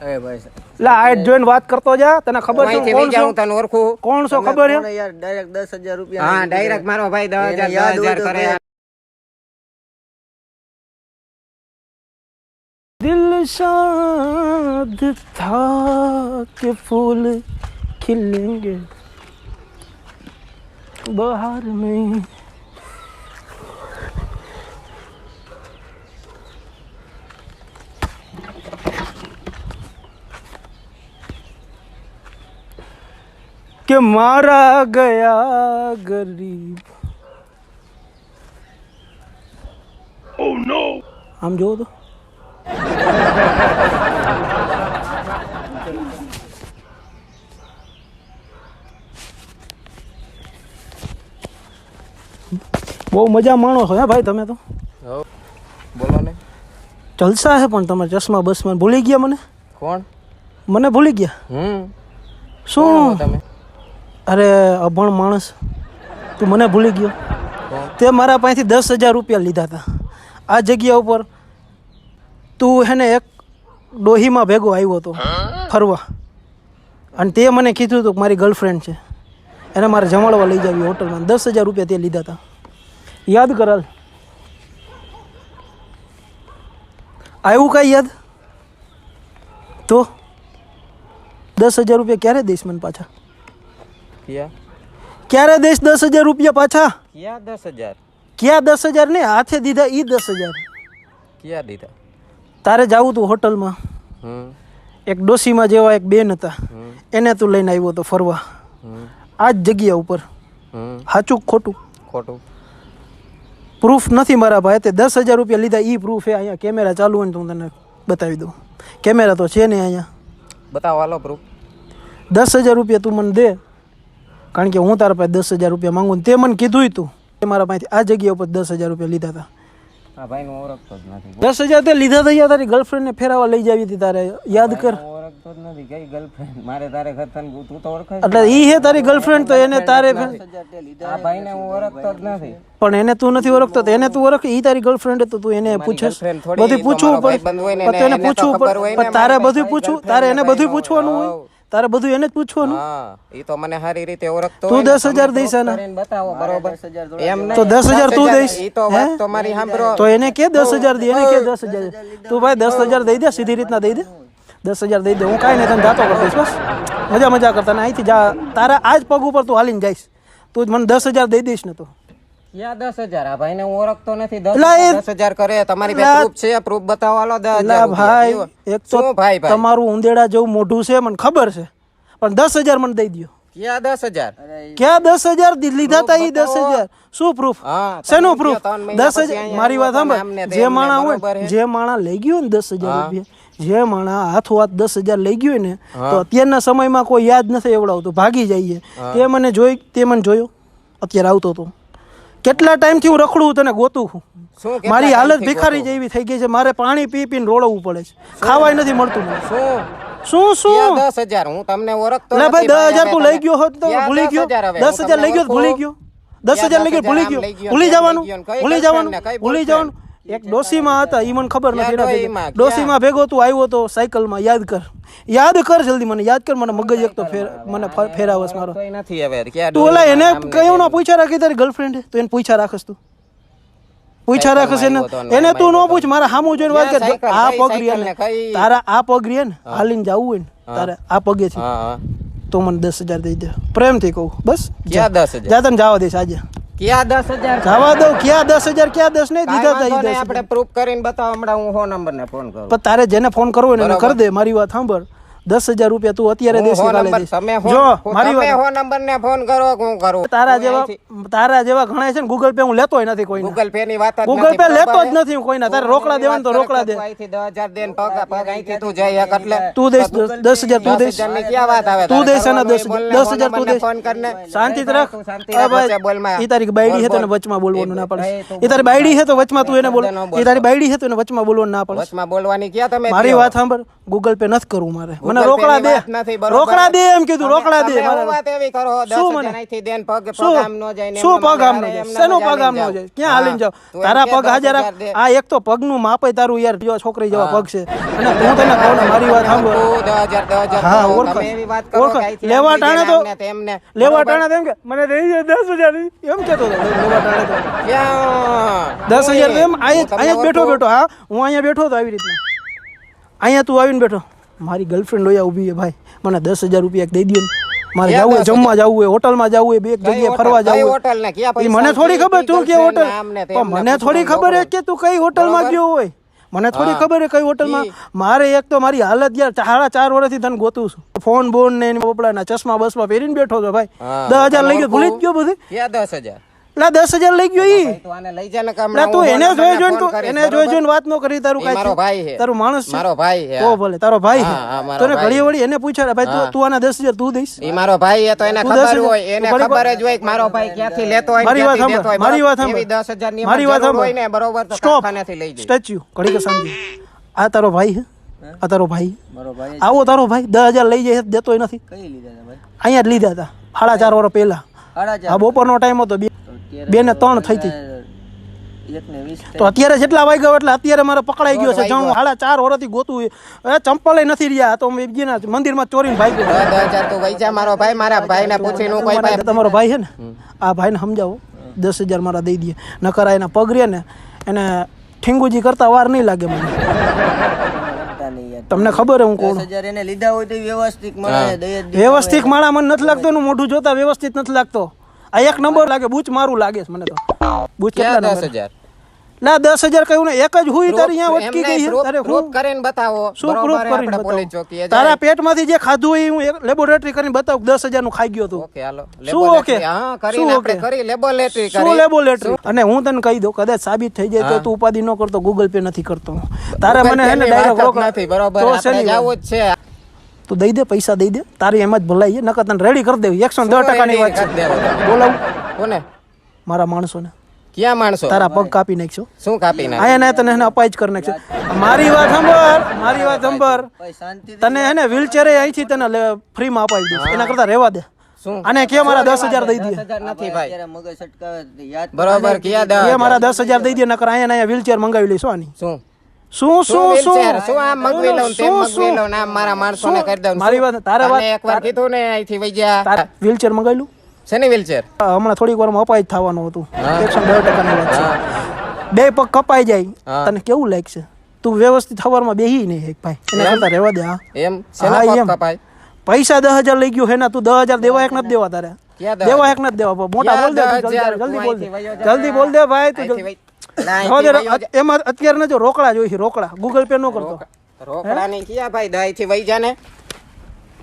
એ ભાઈ લે આઈટ જોઈને વાત કરતો જા. તને ખબર છે કોણ છો? તને ઓળખું. કોણ છો ખબર છે? યાર ડાયરેક્ટ 10,000 રૂપિયા. હા ડાયરેક્ટ મારો ભાઈ 10,000 કરે. दिल शाद था कि फूल खिलेंगे बहार में. कि मारा गया गरीब. Oh no. आम जो तो બહુ મજા માણો છો હે ભાઈ તમે તો. બોલો ને. જલસા હે પણ તમારે ચશ્મા બસમાં ભૂલી ગયા મને. કોણ? મને ભૂલી ગયા. શું તમે? અરે અભણ માણસ તું મને ભૂલી ગયો. તે મારા પાસેથી 10,000 રૂપિયા લીધા હતા. આ જગ્યા ઉપર તું હેને એક ડોહીમાં ભેગો આવ્યો હતો ફરવા અને તે મને કીધું હતું કે મારી ગર્લફ્રેન્ડ છે એને મારે જમાડવા લઈ જાવી હોટલમાં. 10,000 રૂપિયા તે લીધા હતા. યાદ કરાલ આવ્યું કાંઈ યાદ? તો 10,000 રૂપિયા ક્યારે દઈશ મને પાછા? ક્યારે દઈશ 10,000 રૂપિયા પાછા? ક્યાં 10,000? ક્યાં 10,000 ને હાથે દીધા ઈ 10,000. ક્યાં દીધા? તારે જાવું તું હોટલમાં. એક ડોસીમાં જેવા એક બેન હતા એને તું લઈને આવ્યો હતો ફરવા આ જ જગ્યા ઉપર. સાચું ખોટું? ખોટું. પ્રૂફ નથી મારા ભાઈ. તે 10,000 રૂપિયા લીધા ઈ પ્રૂફ. અહીંયા કેમેરા ચાલુ હોય ને તો હું તને બતાવી દઉં. કેમેરા તો છે ને અહીંયા. બતાવો હાલો પ્રૂફ. 10,000 રૂપિયા તું મને દે કારણ કે હું તારા પાસે 10,000 રૂપિયા માંગુ. તે મને કીધું તું મારા પાસેથી આ જગ્યા ઉપર 10,000 રૂપિયા લીધા હતા. હા ભાઈ હું ઓળખતો જ નથી. 10,000 તે લીધા હતા તારી ગર્લફ્રેન્ડને ફેરવા લઈ જાવી હતી તારે. યાદ કર. ઓળખતો જ નથી. કઈ ગર્લફ્રેન્ડ? મારે તારે ખતન તું તો ઓળખાય. એટલે ઈ હે તારી ગર્લફ્રેન્ડ તો એને તારે આ ભાઈને હું ઓળખતો જ નથી. પણ એને તું નથી ઓળખતો તો એને તું ઓળખ. ઈ તારી ગર્લફ્રેન્ડ તો તું એને પૂછસ. બધું પૂછવું પડે. એને પૂછવું પડે. તારે બધું પૂછવું. તારે એને બધું પૂછવાનું હોય. તારે બધું એને જ પૂછવાનું. હા ઈ તો મને સારી રીતે ઓળખતો. તું 10,000 દઈશ ને બતાવો બરોબર. એમ નહીં તો 10,000 તું દઈશ. ઈ તો વાત તો મારી સાંભળો. તો એને કે 10,000 દે. એને કે 10,000 તું ભાઈ 10,000 દઈ દે. સીધી રીતના દઈ દે. 10,000 દઈ દે. હું કાંઈ નહીં તને જાતો કરી દઈશ બસ. મજા કરતા ને અહીંથી જા. તારા આજ પગ ઉપર તું હાલીને જઈશ. તું મને 10,000 દઈ દઈશ ને તો. ક્યાં 10,000? આ ભાઈને હું ઓળખતો નથી. 10,000 કરે. તમારી પાસે પ્રૂફ છે? પ્રૂફ બતાવો હાલો. 10,000 ભાઈ એક તો ભાઈ તમારું ઉંદેડા જેવું મોઢું છે મને ખબર છે પણ 10,000 મને દઈ દો. ક્યાં 10,000? ક્યાં 10,000 લીધા તા ઈ 10,000? શું પ્રૂફ? શેનો પ્રૂફ? 10,000 મારી વાત સાંભળ. જે માણા હોય જે માણા લઈ ગયો ને 10,000 રૂપિયા જે માણા હાથો હાથ 10,000 લઈ ગયો ને તો અત્યારના સમયમાં કોઈ યાદ નથી એવડાવતો. ભાગી જઈએ. તે મને જોયો અત્યારે આવતો હતો. કેટલા ટાઈમથી હું રખડું તને ગોતું છું. મારી હાલત ભિખારી જેવી થઈ ગઈ છે. મારે પાણી પી પીને રોળવું પડે છે. ખાવાય નથી મળતું. શું 10,000? હું તમને ઓળખતો નથી. ભાઈ 10,000 તું લઈ ગયો હોત તો ભૂલી ગયો. 10,000 લઈ ગયો ભૂલી ગયો. 10,000 લઈ ગયો ભૂલી ગયો. ભૂલી જવાનું. એક ડોસીમાં હતા ઈ મને ખબર નથી. ડોસીમાં ભેગો તું આવ્યો તો સાયકલમાં. યાદ કર જલ્દી. મને યાદ કર. મને મગજ એક તો મને ફેરાવસ મારો. તું ઓલા એને કયું ના પૂછા રાખી તારી ગર્લફ્રેન્ડ? તો એને પૂછા રાખસ તું? પૂછા રાખસ એને તું ન પૂછ. મારા સામું જોઈને વાત કર. આ પગ રહ્યા તારા આ પગ રહ્યા ને હાલીને જવું હોય ને તારે આ પગે છે તો મને 10,000 દઈ દે. પ્રેમથી કહું બસ. ક્યાં 10,000? જા તને જવા દઈશ આજે. ક્યાં 10,000? જવા દઉં. ક્યાં 10,000? ક્યાં 10 નહીં દીધા? આપણે પ્રૂફ કરીને બતાવો. હમણાં હું ફોન નંબર ને ફોન કરું. પણ તારે જેને ફોન કરવો હોય ને કરી દે. મારી વાત સાંભળ. 10,000 રૂપિયા તું અત્યારે દેશ જો મારી નંબર ને ફોન કરો. હું કરું. તારા જેવા ઘણા છે ને ગૂગલ પે હું લેતો નથી કોઈ. ગૂગલ પે ની વાત ગૂગલ પે લેતો જ નથી હું કોઈના. તારે રોકડા દેવાનું તો રોકડા દે. અહીંથી 10,000 દેન પગ અહીંથી તું જઈ એક એટલે તું દઈશ 10,000 તું દઈશ. ક્યાં વાત આવે? તું દઈશ ને 10,000 તું દઈશ. ફોન કરને શાંતિ રાખ. ઈ તારી બાયડી છે તો એને વચમાં બોલવાનું ના પડે. ઈ તારી બાયડી છે તો વચમાં તું એને બોલ. ઈ તારી બાયડી છે તો એને વચમાં બોલવાનું ના પડે. વચમાં બોલવાની ક્યાં તમે? મારી વાત સાંભળ. ગૂગલ પે નથી કરવું મારે. મને Google રોકડા Pay દે ની વાત નથી, બરોબર? રોકડા દે એમ કીધું રોકડા દે તમે મારે હું વાત એવી કરો, શું 10,000 મને? અહીંથી દેન પગ શું પગ આમ ન જાય ને શું એમને પગ આમ મારે નો જાય એમને શેનો જ પગ આમ નો હાલીને જાય ક્યાં હાલીને જાવ તું એમ તારા કે પગ હાજર 10,000 દે. આ એક તો પગનું માપે તારું યાર જો છોકરી જેવા પગ છે અને તું તને કહું ને મારી વાત સાંભળ તું 10,000 હા, કરો. ઓળખાય. તમે એવી વાત કરો ઓળખાય. કે અહીંથી લેવા આમ લઈ ટાણે જાય તો- ને આમને તેમને. લેવા બરોબર? ટાણે તેમ કે મને દઈ દે 10,000 એમ કેતો હતો લેવા ટાણે તો ક્યાં? 10,000 એમ હું અહીંયા જ બેઠો બેઠો હા હું અહીંયા બેઠો હતો આવી રીતના અહીંયા તું આવીને બેઠો મારી ગર્લફ્રેન્ડ હોય ઊભી છે ભાઈ મને 10,000 રૂપિયા દઈ દો ને મારે ક્યાં જવું હોય 10,000? જમવા જવું હોય હોટલમાં જવું હોય બે એક કઈ જગ્યાએ ફરવા હોટલ? કઈ જવું હોય હોટલ ને ક્યાં ઈ પૈસા મને થોડી છે? ખબર તું કે girlfriend હોટલ ને આમને પણ તેમને મને થોડી પૂછવાનું ખબર લોકો. છે કે તું કઈ હોટલમાં બરોબર. ગયો હોય મને થોડી હા. ખબર છે કઈ હોટલમાં મારે એક તો મારી હાલત યાર 4.5 વર્ષથી તને ગોતું છું ફોન બોન ને એની પોપડાના ચશ્મા બસમાં પહેરીને બેઠો છો ભાઈ હા. 10,000 લઈ ગયો ભૂલી જ ગયો બધું ક્યાં 10,000? એટલે 10,000 લઈ ગયો ઈ ભાઈ તું આને લઈ જા ને કે એટલે હમણાં તું હું એને બોલવા જોઈ તમને જોઈને ફોન તું કરીશ, એને બરોબર? જોઈ જોઈને વાત ન કરી તારું ઈ મારો કાંઈ ભાઈ છે. તારું માણસ છે મારો ભાઈ છે. ઓ ભલે તારો ભાઈ હા, હા, છે મારો તને ભાઈ. ઘડી વળી એને પૂછ્યા ભાઈ તું આના 10,000 તું દઈશ ઈ મારો ભાઈ છે તો એને તું ખબર 10,000 હોય એને તું ખબર જ હોય કે મારો ભાઈ ક્યાંથી લેતો હોય ને મારી વાત ક્યાંથી દેતો હોય, મારી વાત બરોબર? સાંભળ. એવી 10,000 ની મારી વાત જરૂર હોય ને સાંભળ. બરોબર તો સ્ટોપ કારખાનેથી લઈ જાય. સ્ટેચ્યુ ઘડી કે શાંતિ આ તારો ભાઈ છે આ તારો ભાઈ મારો ભાઈ આવો તારો ભાઈ 10,000 લઈ જાય દેતોય નથી કઈ લીધા હતા ભાઈ અહીંયા જ લીધા હતા 4.5 વર્ષ પહેલા આ બપોરનો ટાઈમ હતો બે ને 3 થઈ હતી 1:20 તો અત્યારે જેટલા વાગ્યા એટલે અત્યારે મારે પકડાઈ ગયો છે જાણું 4.5 વર્ષથી ગોતું એ ચંપલ નથી રહ્યા તો મેં બીજીના મંદિરમાં ચોરીને ભાઈ ગયો 10,000 તું વઈ જા મારો ભાઈ મારા ભાઈને પૂછીને હું કોઈ ભાઈ તમારો ભાઈ છે ને આ ભાઈને સમજાવો 10,000 મારા દઈ દે નકર આ એના પગ રે ને એને ઠીંગુજી કરતા વાર નહીં લાગે મને કરતા નહીં યાર તમને ખબર હે હું કોણ 10,000 એને લીધા હોય તો વ્યવસ્થિત મળે દઈ જ દીધા વ્યવસ્થિત માણા મને નથી લાગતો એનું મોઢું જોતા વ્યવસ્થિત નથી લાગતો આ એક નંબર લાગે બૂચ મારું લાગે છે મને તો બૂચ કેટલા ક્યાં નંબર 10,000? લા 10,000 કહ્યું ને એક જ હુઈ તારી અહીંયા અટકી ગઈ છે તારે પ્રૂફ કરીને બતાવો શું બરોબર, પ્રૂફ કરીને આપણે પોલીસ બતાવું ચોકીએ તારા જાય. પેટમાંથી જે ખાધું હોય એ હું લેબોરેટરી કરીને બતાવું 10,000 નું ખાઈ ગયો તું ઓકે હાલો શું લેબોરેટરી, ઓકે? હા શું કરીને ઓકે? આપણે કરી લેબોરેટરી શું કરી લેબોરેટરી અને હું તને કહી દઉં કદાચ સાબિત થઈ જાય તો તું ઉપાધિ ન કરતો ગૂગલ પે નથી કરતો તારે મને હે ને ડાયરેક્ટ રોકડા નથી બરોબર તો આપણે શેની વાત? જાવું જ છે તું દઈ દે પૈસા દઈ દે તારી એમ જ ભલાઈ છે નકર તને રેડી કરી દેવી 110% ની વાત છે કરી દેવો તમે. બોલાવું કોને મારા માણસોને ક્યાં માણસો તારા પગ કાપી નાખશો શું કાપી નાખે અહીંયા તને એને અપાઈ જ કરી નાખશે મારી વાત સાંભળ ભાઈ શાંતિ તને હે ને વ્હીલચેર અહીંથી તને ફ્રીમાં અપાવી દઈશ એના કરતા રહેવા દે શું અને કે મારા 10,000 દઈ દે 10,000 નથી ભાઈ અત્યારે મગજ સટકાવે યાદ બરોબર ક્યાં કે મારા 10,000 દઈ દે નકર અહીંયા વ્હીલચેર મંગાવી લઈશું આની શું શું શું શું wheelchair? શું આમ મગવી લઉં તેમ શું, મગવી લઉં ને આમ મારા માણસોને કરી દઉં મારી વાત તારે વાત તને એકવાર કીધું ને અહીંથી વઈ જા તારા વ્હીલચેર મંગાવેલું શેની wheelchair? હમણાં થોડીક વારમાં અપાઈ જ થવાનું હતું 110% ની વાત છે બે પગ કપાઈ જાય હા. તને કેવું લાગશે તું વ્યવસ્થિત સવારમાં બેહી નહીં એક ભાઈ એના કરતા રહેવા દે હા એમ શેના હા, પગ એમ. કપાય પૈસા 10,000 લઈ ગયો હે ને તું 10,000 દેવા એક નથી દેવા તારે ક્યાં દેવા એક નથી દેવા મોટા બોલ દે તું, 10,000? જલ્દી બોલ દે અહીંથી વયો જા. જલ્દી બોલ દે ભાઈ તું અહીંથી જલ્દી. વઈ- ના, જવા અહીંથી દે, વયો જા. એમાં અત્યારે ને જો રોકડા જોઈશે રોકડા ગૂગલ પે નો કરતો રોકડાની ક્યાં ભાઈ અહીંથી વઈ જા ને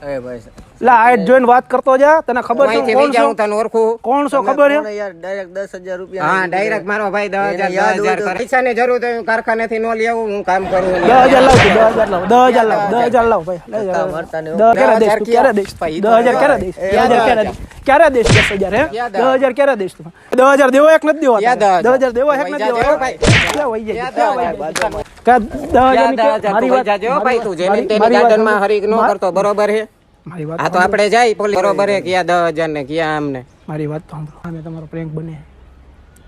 અરે ભાઈ એટલે આ જોઈને વાત કરતો જા તને ખબર છે અહીંથી કોણ વઈ જા હું છો તને ઓળખું કોણ છો ખબર કોણ છે યાર ડાયરેક્ટ 10,000 રૂપિયા હા ડાયરેક્ટ મારો ભાઈ એને યાદ હોય 10,000 તો- પૈસાની જરૂર તો હું કારખાનેથી નો લઈ આવું હું કામ કરું 10,000 લાવ તું, 10,000 લાવ 10,000 લાવ 10,000 લાવ ભાઈ લઈ જા. મળતા ને 10,000 ક્યારે દઈશ તું? ક્યારે દઈશ 10,000 ક્યારે દઈશ 10,000 હે 10,000 ક્યારે દઈશ તું 10,000 દેવો એક નથી દેવા ક્યાં 10,000 દેવો એક વઈ નથી જાજો દેવા ભાઈ. ક્યાં વઈ જાય? ક્યાં વઈ જાય? ક્યાં 10,000 ની કે- મારી વાત ભાઈ તું જેની મારી- તેની મારી વાત ગાર્ડનમાં હરીક નો કરતો બરોબર છે મારી વાત આ તો આપણે જાય પોલીસ બરોબર છે ક્યાં 10,000 ને ક્યાં અમને મારી વાત તો સાંભળો આમે તમારો પ્રેન્ક બને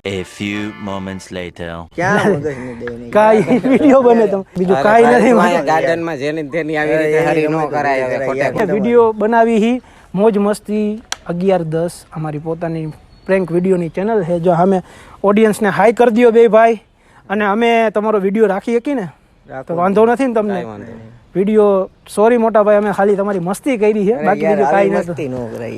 A few moments later. ક્યાં મગજ ની દે નહીં કાઈ વિડિયો બને તો બીજું કાઈ નથી ગાર્ડન માં જેની તેની આવી રીતે હરી નો કરાય હવે ખોટે વિડીયો બનાવી હી મોજ મસ્તી 11:10 અમારી પોતાની પ્રેન્ક વિડીયોની ચેનલ છે જો અમે ઓડિયન્સને હાઈ કરી દો બે ભાઈ અને અમે તમારો વિડીયો રાખી શકીએ ને તો વાંધો નથી ને તમને વિડીયો સોરી મોટા ભાઈ અમે ખાલી તમારી મસ્તી કરી છે બાકી બીજું કાંઈ નથી મસ્તી નો કરાય